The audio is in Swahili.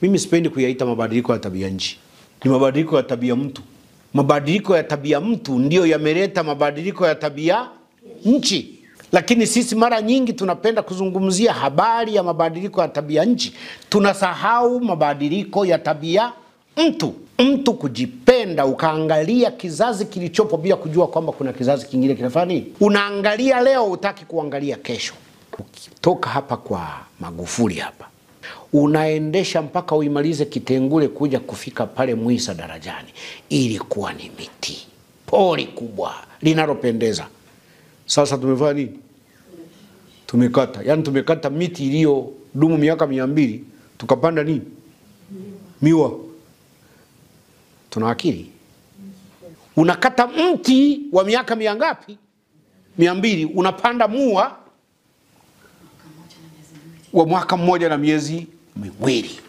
Mimi sipendi kuyaita mabadiliko ya tabia nchi. Ni mabadiliko ya tabia mtu. Mabadiliko ya tabia mtu ndio yameleta mabadiliko ya tabia nchi. Lakini sisi mara nyingi tunapenda kuzungumzia habari ya mabadiliko ya tabia nchi. Tunasahau mabadiliko ya tabia mtu. Mtu kujipenda, ukaangalia kizazi kilichopo bila kujua kwamba kuna kizazi kingine kinafanya nini. Unaangalia leo, hutaki kuangalia kesho. Ukitoka hapa kwa Magufuli hapa, unaendesha mpaka uimalize Kitengule kuja kufika pale Mwisa darajani. Ilikuwa ni miti pori kubwa linalopendeza. Sasa tumefanya nini? Tumekata. Yaani tumekata miti iliyo dumu miaka 200, tukapanda nini? Miwa. Tuna akili? Unakata mti wa miaka mingapi? 200, unapanda mua wa mwaka mmoja na miezi miwili.